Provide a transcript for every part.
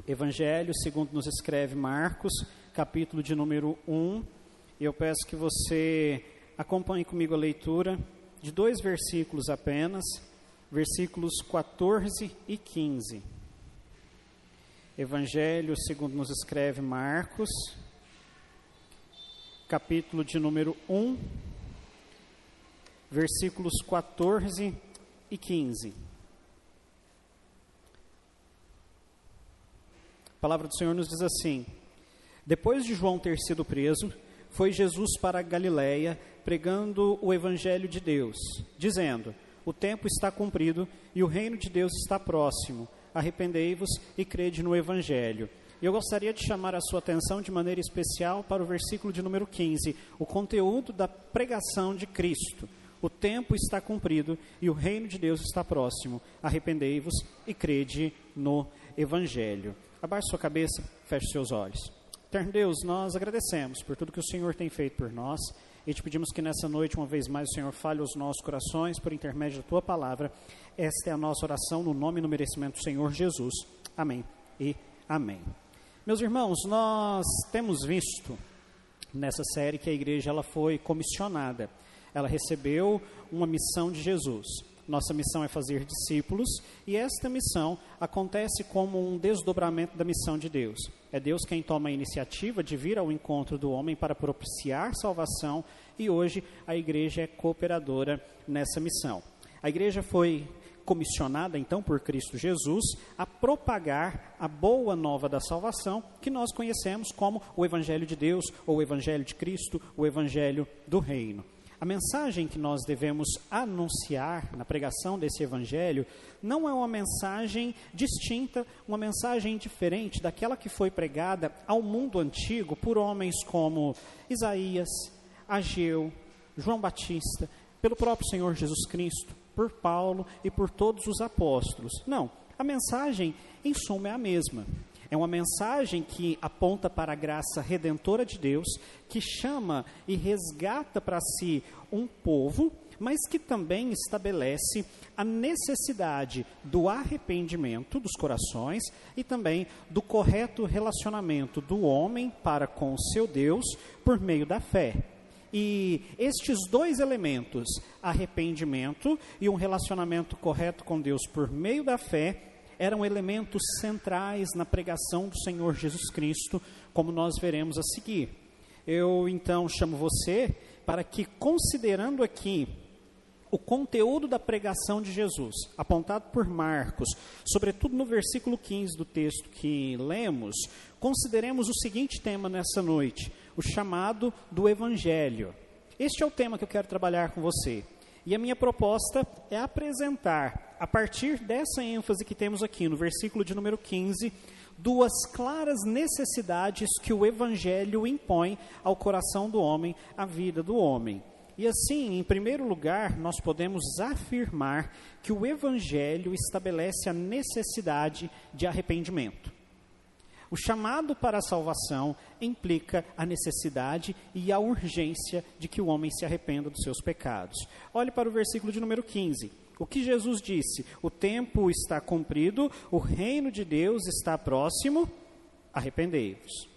Evangelho segundo nos escreve Marcos, capítulo de número 1. Eu peço que você acompanhe comigo a leitura de 2 versículos apenas, versículos 14 e 15. Evangelho segundo nos escreve Marcos, capítulo de número 1, versículos 14 e 15. A palavra do Senhor nos diz assim: depois de João ter sido preso, foi Jesus para a Galiléia, pregando o Evangelho de Deus, dizendo: o tempo está cumprido e o reino de Deus está próximo. Arrependei-vos e crede no Evangelho. Eu gostaria de chamar a sua atenção de maneira especial para o versículo de número 15, o conteúdo da pregação de Cristo. O tempo está cumprido e o reino de Deus está próximo. Arrependei-vos e crede no Evangelho. Abaixe sua cabeça, feche seus olhos. Eterno Deus, nós agradecemos por tudo que o Senhor tem feito por nós e te pedimos que nessa noite, uma vez mais, o Senhor fale aos nossos corações por intermédio da Tua Palavra. Esta é a nossa oração no nome e no merecimento do Senhor Jesus. Amém e amém. Meus irmãos, nós temos visto nessa série que a igreja ela foi comissionada. Ela recebeu uma missão de Jesus. Nossa missão é fazer discípulos e esta missão acontece como um desdobramento da missão de Deus. É Deus quem toma a iniciativa de vir ao encontro do homem para propiciar salvação e hoje a igreja é cooperadora nessa missão. A igreja foi comissionada então por Cristo Jesus a propagar a boa nova da salvação que nós conhecemos como o Evangelho de Deus ou o Evangelho de Cristo, o Evangelho do Reino. A mensagem que nós devemos anunciar na pregação desse Evangelho não é uma mensagem distinta, uma mensagem diferente daquela que foi pregada ao mundo antigo por homens como Isaías, Ageu, João Batista, pelo próprio Senhor Jesus Cristo, por Paulo e por todos os apóstolos. Não, a mensagem em suma é a mesma. É uma mensagem que aponta para a graça redentora de Deus, que chama e resgata para si um povo, mas que também estabelece a necessidade do arrependimento dos corações e também do correto relacionamento do homem para com o seu Deus por meio da fé. E estes 2 elementos, arrependimento e um relacionamento correto com Deus por meio da fé, eram elementos centrais na pregação do Senhor Jesus Cristo, como nós veremos a seguir. Eu, então, chamo você para que, considerando aqui o conteúdo da pregação de Jesus, apontado por Marcos, sobretudo no versículo 15 do texto que lemos, consideremos o seguinte tema nessa noite: o chamado do Evangelho. Este é o tema que eu quero trabalhar com você. E a minha proposta é apresentar, a partir dessa ênfase que temos aqui no versículo de número 15, 2 claras necessidades que o Evangelho impõe ao coração do homem, à vida do homem. E assim, em primeiro lugar, nós podemos afirmar que o Evangelho estabelece a necessidade de arrependimento. O chamado para a salvação implica a necessidade e a urgência de que o homem se arrependa dos seus pecados. Olhe para o versículo de número 15. O que Jesus disse? O tempo está cumprido, o reino de Deus está próximo, arrependei-vos.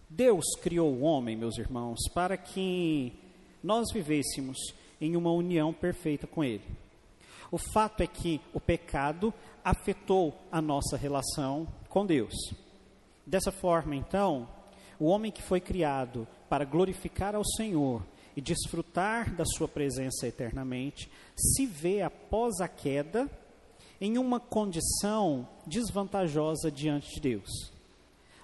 Deus criou o homem, meus irmãos, para que nós vivêssemos em uma união perfeita com Ele. O fato é que o pecado afetou a nossa relação com Deus. Dessa forma, então, o homem que foi criado para glorificar ao Senhor e desfrutar da sua presença eternamente, se vê após a queda em uma condição desvantajosa diante de Deus.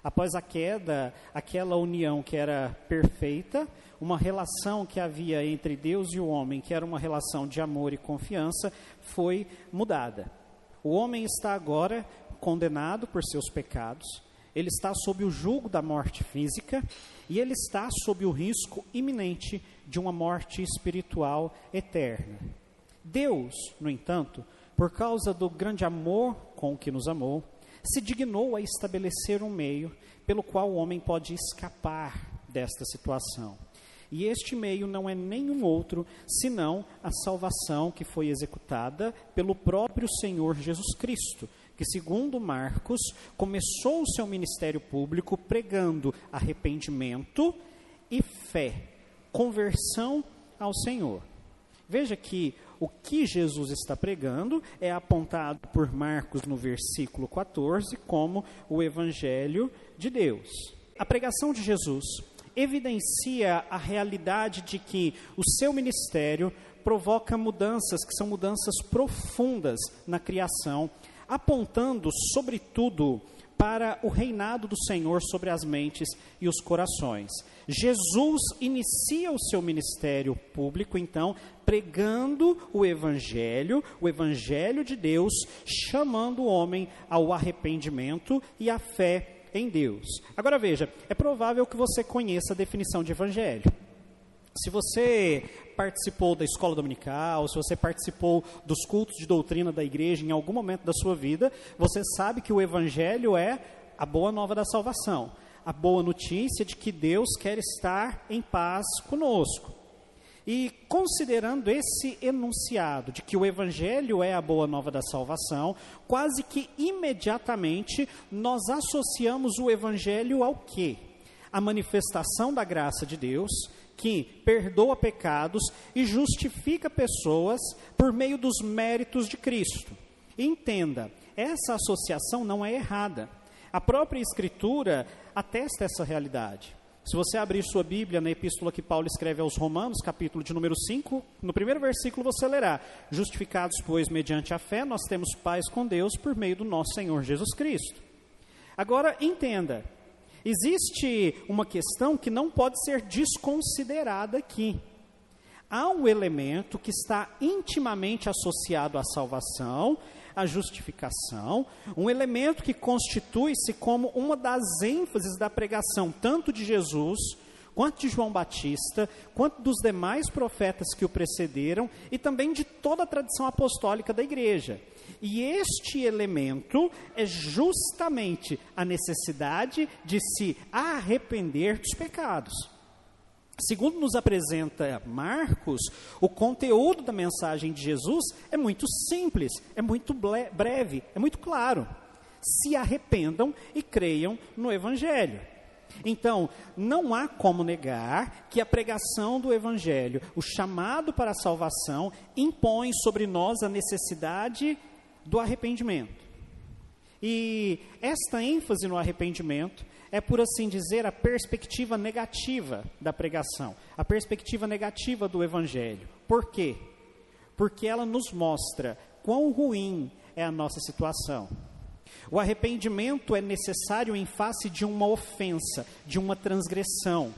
Após a queda, aquela união que era perfeita, uma relação que havia entre Deus e o homem, que era uma relação de amor e confiança, foi mudada. O homem está agora condenado por seus pecados, ele está sob o jugo da morte física e ele está sob o risco iminente de uma morte espiritual eterna. Deus, no entanto, por causa do grande amor com que nos amou, se dignou a estabelecer um meio pelo qual o homem pode escapar desta situação. E este meio não é nenhum outro, senão a salvação que foi executada pelo próprio Senhor Jesus Cristo, que, segundo Marcos, começou o seu ministério público pregando arrependimento e fé, conversão ao Senhor. Veja que o que Jesus está pregando é apontado por Marcos no versículo 14 como o Evangelho de Deus. A pregação de Jesus evidencia a realidade de que o seu ministério provoca mudanças que são mudanças profundas na criação, apontando, sobretudo, para o reinado do Senhor sobre as mentes e os corações. Jesus inicia o seu ministério público, então, pregando o Evangelho de Deus, chamando o homem ao arrependimento e à fé em Deus. Agora veja, é provável que você conheça a definição de Evangelho. Se você participou da escola dominical, se você participou dos cultos de doutrina da igreja em algum momento da sua vida, você sabe que o Evangelho é a boa nova da salvação, a boa notícia de que Deus quer estar em paz conosco. E considerando esse enunciado de que o Evangelho é a boa nova da salvação, quase que imediatamente nós associamos o Evangelho ao quê? A manifestação da graça de Deus, que perdoa pecados e justifica pessoas por meio dos méritos de Cristo. Entenda, essa associação não é errada. A própria Escritura atesta essa realidade. Se você abrir sua Bíblia na epístola que Paulo escreve aos Romanos, capítulo de número 5, no primeiro versículo você lerá: justificados, pois, mediante a fé, nós temos paz com Deus por meio do nosso Senhor Jesus Cristo. Agora, entenda, existe uma questão que não pode ser desconsiderada aqui. Há um elemento que está intimamente associado à salvação, à justificação, um elemento que constitui-se como uma das ênfases da pregação, tanto de Jesus, quanto de João Batista, quanto dos demais profetas que o precederam, e também de toda a tradição apostólica da igreja. E este elemento é justamente a necessidade de se arrepender dos pecados. Segundo nos apresenta Marcos, o conteúdo da mensagem de Jesus é muito simples, é muito breve, é muito claro. Se arrependam e creiam no Evangelho. Então, não há como negar que a pregação do Evangelho, o chamado para a salvação, impõe sobre nós a necessidade do arrependimento. E esta ênfase no arrependimento é, por assim dizer, a perspectiva negativa da pregação, a perspectiva negativa do Evangelho. Por quê? Porque ela nos mostra quão ruim é a nossa situação. O arrependimento é necessário em face de uma ofensa, de uma transgressão.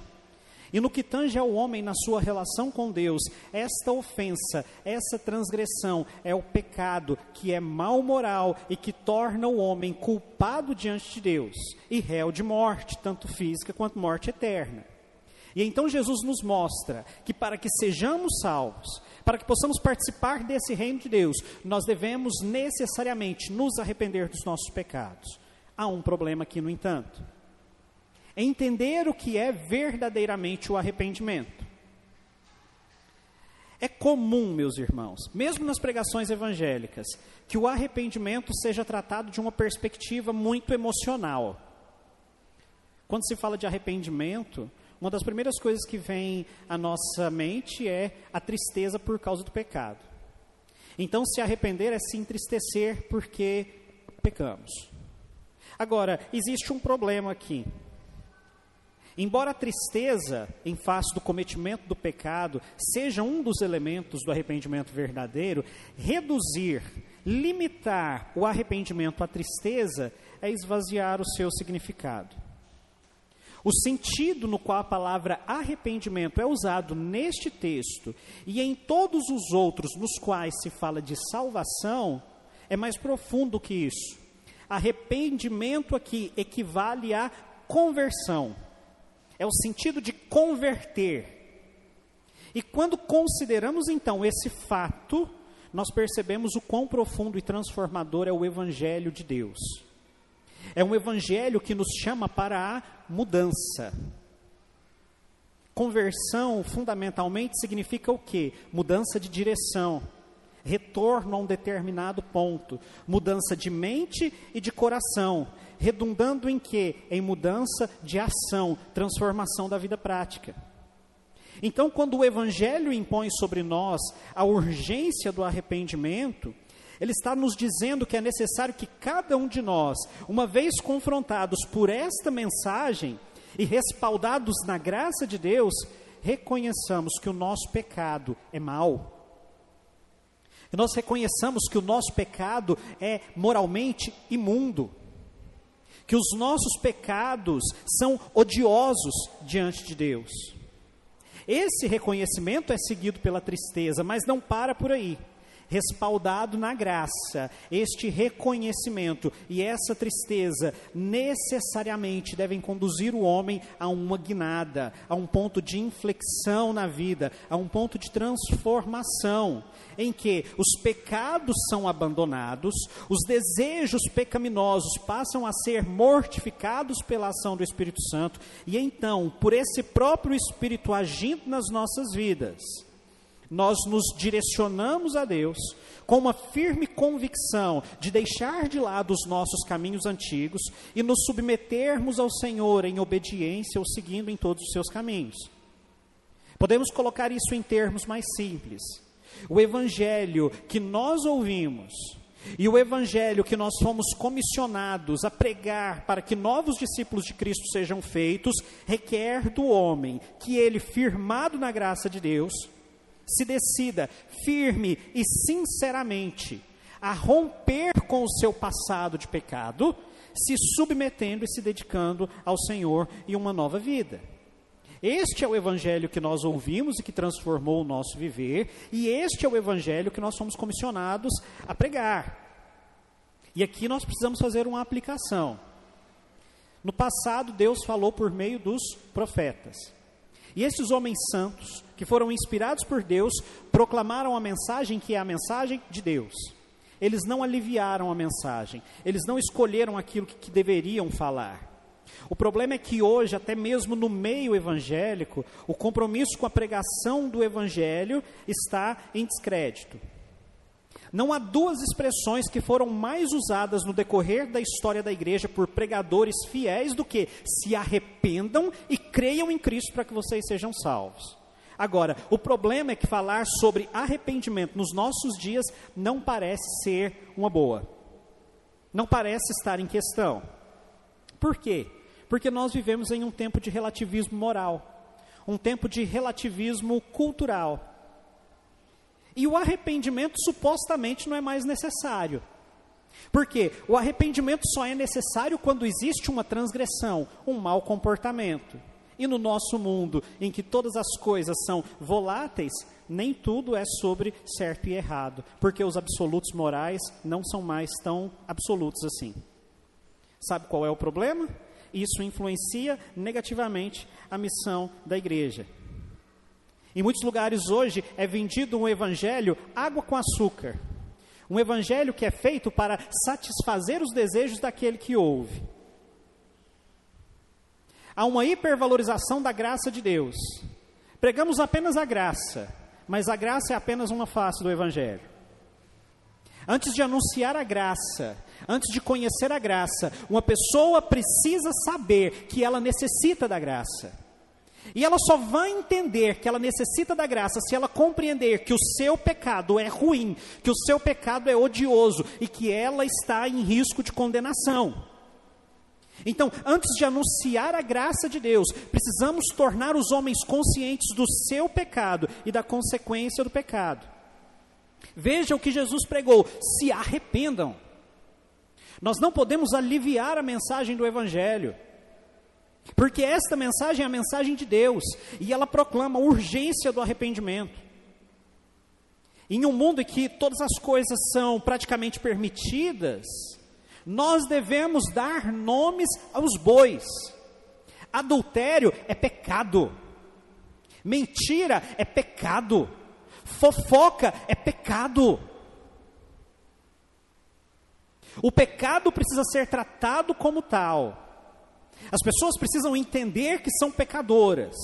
E no que tange ao homem na sua relação com Deus, esta ofensa, essa transgressão é o pecado que é mal moral e que torna o homem culpado diante de Deus e réu de morte, tanto física quanto morte eterna. E então Jesus nos mostra que para que sejamos salvos, para que possamos participar desse reino de Deus, nós devemos necessariamente nos arrepender dos nossos pecados. Há um problema aqui, no entanto. Entender o que é verdadeiramente o arrependimento. É comum, meus irmãos, mesmo nas pregações evangélicas, que o arrependimento seja tratado de uma perspectiva muito emocional. Quando se fala de arrependimento, uma das primeiras coisas que vem à nossa mente é a tristeza por causa do pecado. Então, se arrepender é se entristecer porque pecamos. Agora, existe um problema aqui. Embora a tristeza em face do cometimento do pecado seja um dos elementos do arrependimento verdadeiro, reduzir, limitar o arrependimento à tristeza é esvaziar o seu significado. O sentido no qual a palavra arrependimento é usado neste texto e em todos os outros nos quais se fala de salvação é mais profundo que isso. Arrependimento aqui equivale a conversão. É o sentido de converter. E quando consideramos então esse fato, nós percebemos o quão profundo e transformador é o Evangelho de Deus. É um Evangelho que nos chama para a mudança. Conversão, fundamentalmente, significa o quê? Mudança de direção. retorno a um determinado ponto, mudança de mente e de coração, redundando em quê? Em mudança de ação, transformação da vida prática. Então, quando o Evangelho impõe sobre nós a urgência do arrependimento, ele está nos dizendo que é necessário que cada um de nós, uma vez confrontados por esta mensagem e respaldados na graça de Deus, reconheçamos que o nosso pecado é mau. E nós reconheçamos que o nosso pecado é moralmente imundo. Que os nossos pecados são odiosos diante de Deus. Esse reconhecimento é seguido pela tristeza, mas não para por aí. Respaldado na graça, este reconhecimento e essa tristeza necessariamente devem conduzir o homem a uma guinada, a um ponto de inflexão na vida, a um ponto de transformação, em que os pecados são abandonados, os desejos pecaminosos passam a ser mortificados pela ação do Espírito Santo, e então, por esse próprio Espírito agindo nas nossas vidas, nós nos direcionamos a Deus com uma firme convicção de deixar de lado os nossos caminhos antigos e nos submetermos ao Senhor em obediência ou seguindo em todos os seus caminhos. Podemos colocar isso em termos mais simples. O Evangelho que nós ouvimos e o Evangelho que nós fomos comissionados a pregar para que novos discípulos de Cristo sejam feitos, requer do homem que ele, firmado na graça de Deus, se decida firme e sinceramente a romper com o seu passado de pecado, se submetendo e se dedicando ao Senhor e uma nova vida. Este é o Evangelho que nós ouvimos e que transformou o nosso viver, e este é o Evangelho que nós fomos comissionados a pregar. E aqui nós precisamos fazer uma aplicação. No passado, Deus falou por meio dos profetas. E esses homens santos, que foram inspirados por Deus, proclamaram a mensagem que é a mensagem de Deus. Eles não aliviaram a mensagem, eles não escolheram aquilo que deveriam falar. O problema é que hoje, até mesmo no meio evangélico, o compromisso com a pregação do Evangelho está em descrédito. Não há duas expressões que foram mais usadas no decorrer da história da igreja por pregadores fiéis do que se arrependam e creiam em Cristo para que vocês sejam salvos. Agora, o problema é que falar sobre arrependimento nos nossos dias não parece ser uma boa. Não parece estar em questão. Por quê? Porque nós vivemos em um tempo de relativismo moral, um tempo de relativismo cultural. E o arrependimento supostamente não é mais necessário. Por quê? O arrependimento só é necessário quando existe uma transgressão, um mau comportamento. E no nosso mundo, em que todas as coisas são voláteis, nem tudo é sobre certo e errado, porque os absolutos morais não são mais tão absolutos assim. Sabe qual é o problema? Isso influencia negativamente a missão da igreja. Em muitos lugares hoje é vendido um evangelho água com açúcar. Um evangelho que é feito para satisfazer os desejos daquele que ouve. Há uma hipervalorização da graça de Deus. Pregamos apenas a graça, mas a graça é apenas uma face do evangelho. Antes de anunciar a graça, antes de conhecer a graça, uma pessoa precisa saber que ela necessita da graça. E ela só vai entender que ela necessita da graça se ela compreender que o seu pecado é ruim, que o seu pecado é odioso e que ela está em risco de condenação. Então, antes de anunciar a graça de Deus, precisamos tornar os homens conscientes do seu pecado e da consequência do pecado. Veja o que Jesus pregou: se arrependam. Nós não podemos aliviar a mensagem do Evangelho, porque esta mensagem é a mensagem de Deus, e ela proclama a urgência do arrependimento. Em um mundo em que todas as coisas são praticamente permitidas, nós devemos dar nomes aos bois. Adultério é pecado, mentira é pecado, fofoca é pecado. O pecado precisa ser tratado como tal. As pessoas precisam entender que são pecadoras.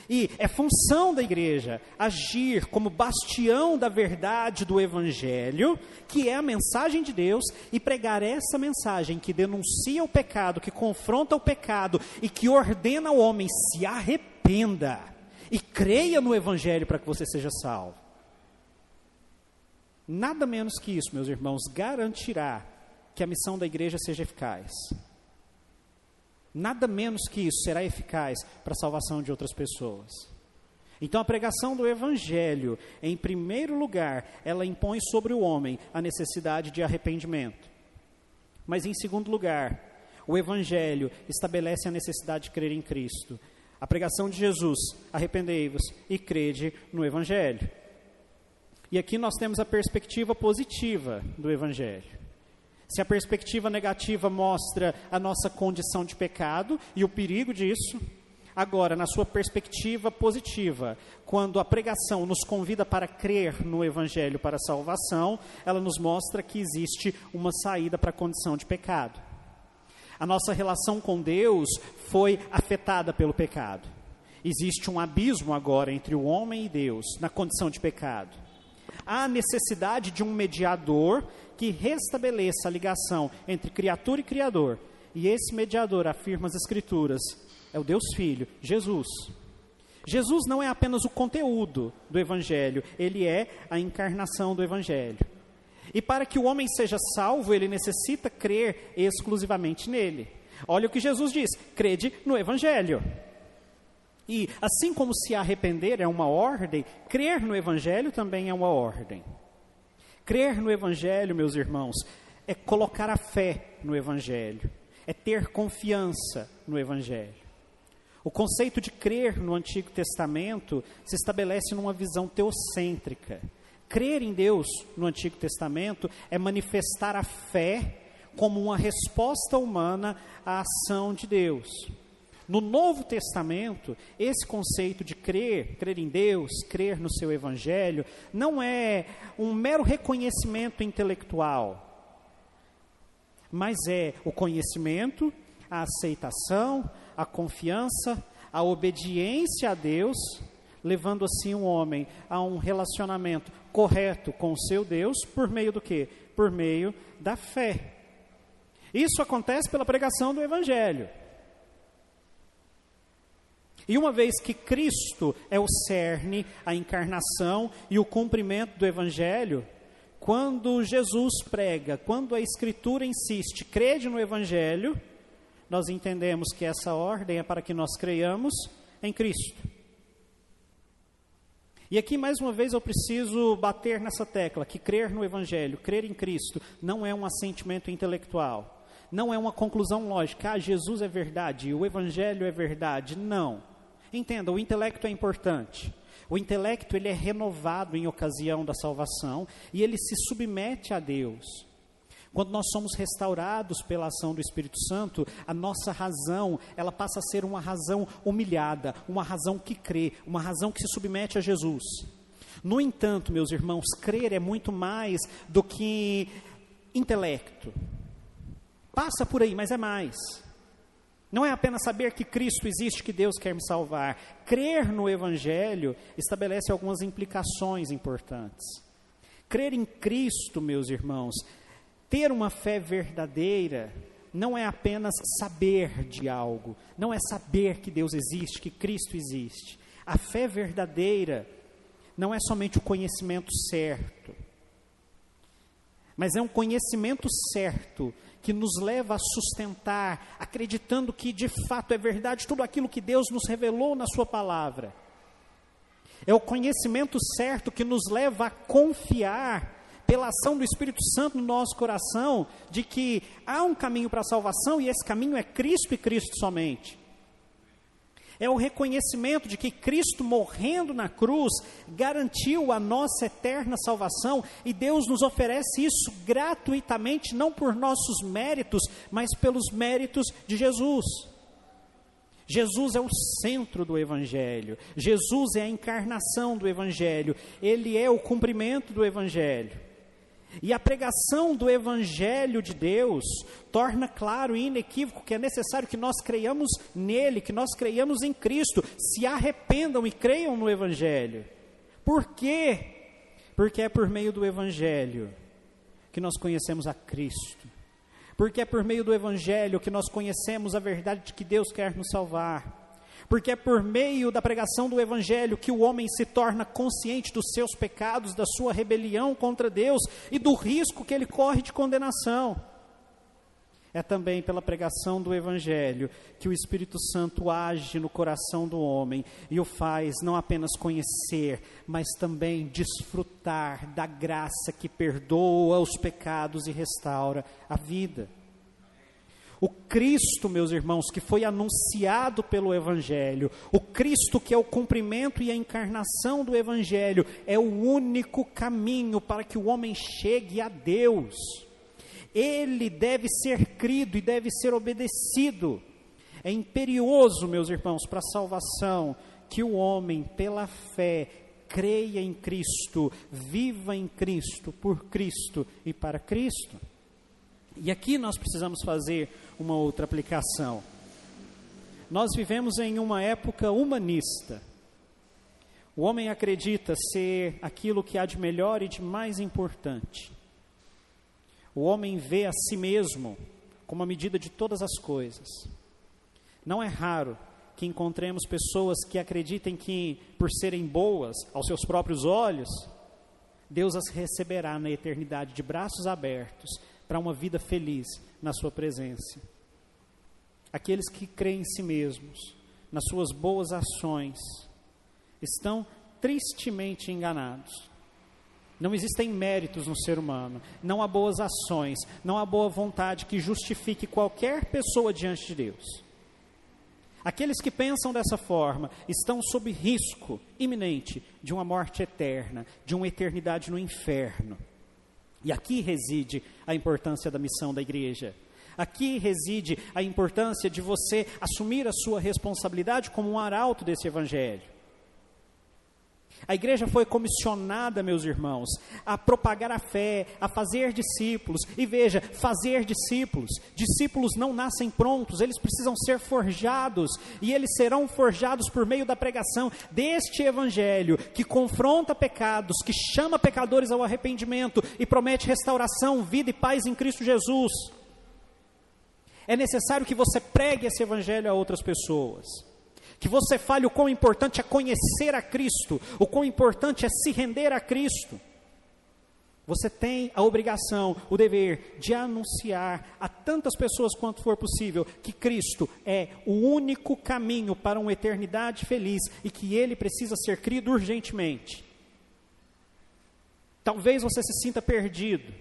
E é função da igreja agir como bastião da verdade do Evangelho, que é a mensagem de Deus, e pregar essa mensagem que denuncia o pecado, que confronta o pecado e que ordena ao homem se arrependa e creia no Evangelho para que você seja salvo. Nada menos que isso, meus irmãos, garantirá que a missão da igreja seja eficaz. Nada menos que isso será eficaz para a salvação de outras pessoas. Então a pregação do Evangelho, em primeiro lugar, ela impõe sobre o homem a necessidade de arrependimento. Mas em segundo lugar, o Evangelho estabelece a necessidade de crer em Cristo. A pregação de Jesus, arrependei-vos e crede no Evangelho. E aqui nós temos a perspectiva positiva do Evangelho. Se a perspectiva negativa mostra a nossa condição de pecado e o perigo disso, agora, na sua perspectiva positiva, quando a pregação nos convida para crer no Evangelho para a salvação, ela nos mostra que existe uma saída para a condição de pecado. A nossa relação com Deus foi afetada pelo pecado. Existe um abismo agora entre o homem e Deus, na condição de pecado. Há necessidade de um mediador que restabeleça a ligação entre criatura e Criador. E esse mediador, afirma as Escrituras, é o Deus Filho, Jesus. Jesus não é apenas o conteúdo do Evangelho, ele é a encarnação do Evangelho. E para que o homem seja salvo, ele necessita crer exclusivamente nele. Olha o que Jesus diz: crede no Evangelho. E assim como se arrepender é uma ordem, crer no Evangelho também é uma ordem. Crer no Evangelho, meus irmãos, é colocar a fé no Evangelho, é ter confiança no Evangelho. O conceito de crer no Antigo Testamento se estabelece numa visão teocêntrica. Crer em Deus no Antigo Testamento é manifestar a fé como uma resposta humana à ação de Deus. No Novo Testamento, esse conceito de crer em Deus, crer no seu Evangelho, não é um mero reconhecimento intelectual, mas é o conhecimento, a aceitação, a confiança, a obediência a Deus, levando assim um homem a um relacionamento correto com o seu Deus, por meio do quê? Por meio da fé. Isso acontece pela pregação do Evangelho. E uma vez que Cristo é o cerne, a encarnação e o cumprimento do Evangelho, quando Jesus prega, quando a Escritura insiste, crede no Evangelho, nós entendemos que essa ordem é para que nós creiamos em Cristo. E aqui mais uma vez eu preciso bater nessa tecla, que crer no Evangelho, crer em Cristo, não é um assentimento intelectual, não é uma conclusão lógica, Jesus é verdade, o Evangelho é verdade, não. Entenda, o intelecto é importante. O intelecto ele é renovado em ocasião da salvação e ele se submete a Deus. Quando nós somos restaurados pela ação do Espírito Santo, a nossa razão, ela passa a ser uma razão humilhada, uma razão que crê, uma razão que se submete a Jesus. No entanto, meus irmãos, crer é muito mais do que intelecto. Passa por aí, mas é mais. Não é apenas saber que Cristo existe, que Deus quer me salvar. Crer no Evangelho estabelece algumas implicações importantes. Crer em Cristo, meus irmãos, ter uma fé verdadeira, não é apenas saber de algo, não é saber que Deus existe, que Cristo existe. A fé verdadeira não é somente o conhecimento certo, mas é um conhecimento certo que nos leva a sustentar, acreditando que de fato é verdade tudo aquilo que Deus nos revelou na sua palavra. É o conhecimento certo que nos leva a confiar, pela ação do Espírito Santo no nosso coração, de que há um caminho para a salvação e esse caminho é Cristo e Cristo somente. É o reconhecimento de que Cristo morrendo na cruz garantiu a nossa eterna salvação e Deus nos oferece isso gratuitamente, não por nossos méritos, mas pelos méritos de Jesus. Jesus é o centro do Evangelho, Jesus é a encarnação do Evangelho, Ele é o cumprimento do Evangelho. E a pregação do Evangelho de Deus torna claro e inequívoco que é necessário que nós creiamos nele, que nós creiamos em Cristo, se arrependam e creiam no Evangelho. Por quê? Porque é por meio do Evangelho que nós conhecemos a Cristo. Porque é por meio do Evangelho que nós conhecemos a verdade de que Deus quer nos salvar. Porque é por meio da pregação do Evangelho que o homem se torna consciente dos seus pecados, da sua rebelião contra Deus e do risco que ele corre de condenação. É também pela pregação do Evangelho que o Espírito Santo age no coração do homem e o faz não apenas conhecer, mas também desfrutar da graça que perdoa os pecados e restaura a vida. O Cristo, meus irmãos, que foi anunciado pelo Evangelho, o Cristo que é o cumprimento e a encarnação do Evangelho, é o único caminho para que o homem chegue a Deus. Ele deve ser crido e deve ser obedecido. É imperioso, meus irmãos, para a salvação, que o homem, pela fé, creia em Cristo, viva em Cristo, por Cristo e para Cristo. E aqui nós precisamos fazer uma outra aplicação. Nós vivemos em uma época humanista. O homem acredita ser aquilo que há de melhor e de mais importante. O homem vê a si mesmo como a medida de todas as coisas. Não é raro que encontremos pessoas que acreditem que, por serem boas aos seus próprios olhos, Deus as receberá na eternidade de braços abertos, para uma vida feliz na sua presença. Aqueles que creem em si mesmos, nas suas boas ações, estão tristemente enganados. Não existem méritos no ser humano, não há boas ações, não há boa vontade que justifique qualquer pessoa diante de Deus. Aqueles que pensam dessa forma estão sob risco iminente de uma morte eterna, de uma eternidade no inferno. E aqui reside a importância da missão da igreja. Aqui reside a importância de você assumir a sua responsabilidade como um arauto desse Evangelho. A igreja foi comissionada, meus irmãos, a propagar a fé, a fazer discípulos. E veja, fazer discípulos. Discípulos não nascem prontos, eles precisam ser forjados. E eles serão forjados por meio da pregação deste Evangelho, que confronta pecados, que chama pecadores ao arrependimento e promete restauração, vida e paz em Cristo Jesus. É necessário que você pregue esse Evangelho a outras pessoas. Que você fale o quão importante é conhecer a Cristo, o quão importante é se render a Cristo. Você tem a obrigação, o dever de anunciar a tantas pessoas quanto for possível que Cristo é o único caminho para uma eternidade feliz e que Ele precisa ser crido urgentemente. Talvez você se sinta perdido.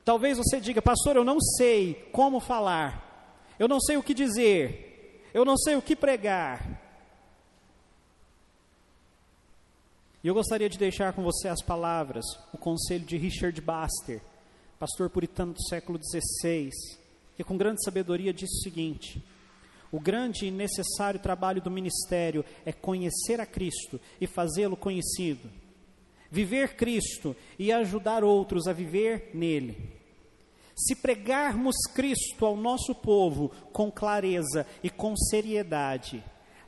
Talvez você diga: pastor, eu não sei como falar, eu não sei o que dizer, eu não sei o que pregar. E eu gostaria de deixar com você as palavras, o conselho de Richard Baxter, pastor puritano do século XVI, que com grande sabedoria disse o seguinte: o grande e necessário trabalho do ministério é conhecer a Cristo e fazê-lo conhecido, viver Cristo e ajudar outros a viver nele. Se pregarmos Cristo ao nosso povo com clareza e com seriedade,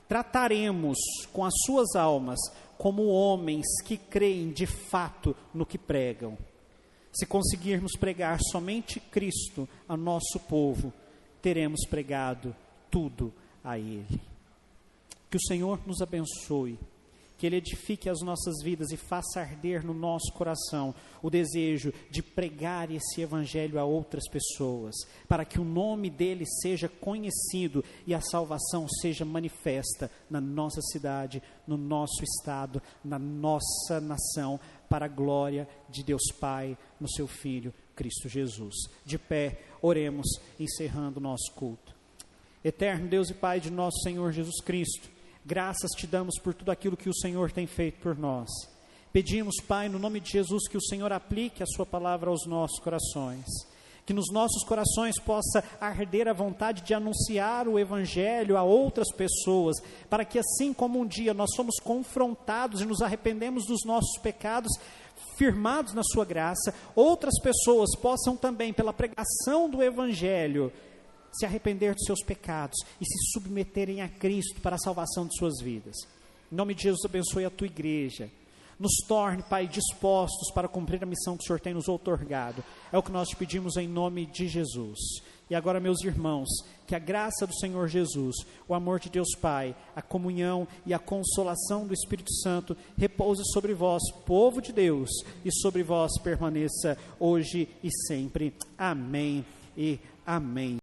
trataremos com as suas almas como homens que creem de fato no que pregam. Se conseguirmos pregar somente Cristo a nosso povo, teremos pregado tudo a Ele. Que o Senhor nos abençoe, que Ele edifique as nossas vidas e faça arder no nosso coração o desejo de pregar esse Evangelho a outras pessoas, para que o nome dEle seja conhecido e a salvação seja manifesta na nossa cidade, no nosso estado, na nossa nação, para a glória de Deus Pai, no seu Filho, Cristo Jesus. De pé, oremos, encerrando o nosso culto. Eterno Deus e Pai de nosso Senhor Jesus Cristo, graças te damos por tudo aquilo que o Senhor tem feito por nós. Pedimos, Pai, no nome de Jesus, que o Senhor aplique a sua palavra aos nossos corações. Que nos nossos corações possa arder a vontade de anunciar o Evangelho a outras pessoas, para que assim como um dia nós somos confrontados e nos arrependemos dos nossos pecados, firmados na sua graça, outras pessoas possam também, pela pregação do Evangelho, se arrepender dos seus pecados e se submeterem a Cristo para a salvação de suas vidas. Em nome de Jesus, abençoe a tua igreja. Nos torne, Pai, dispostos para cumprir a missão que o Senhor tem nos outorgado. É o que nós te pedimos em nome de Jesus. E agora, meus irmãos, que a graça do Senhor Jesus, o amor de Deus Pai, a comunhão e a consolação do Espírito Santo repouse sobre vós, povo de Deus, e sobre vós permaneça hoje e sempre. Amém e amém.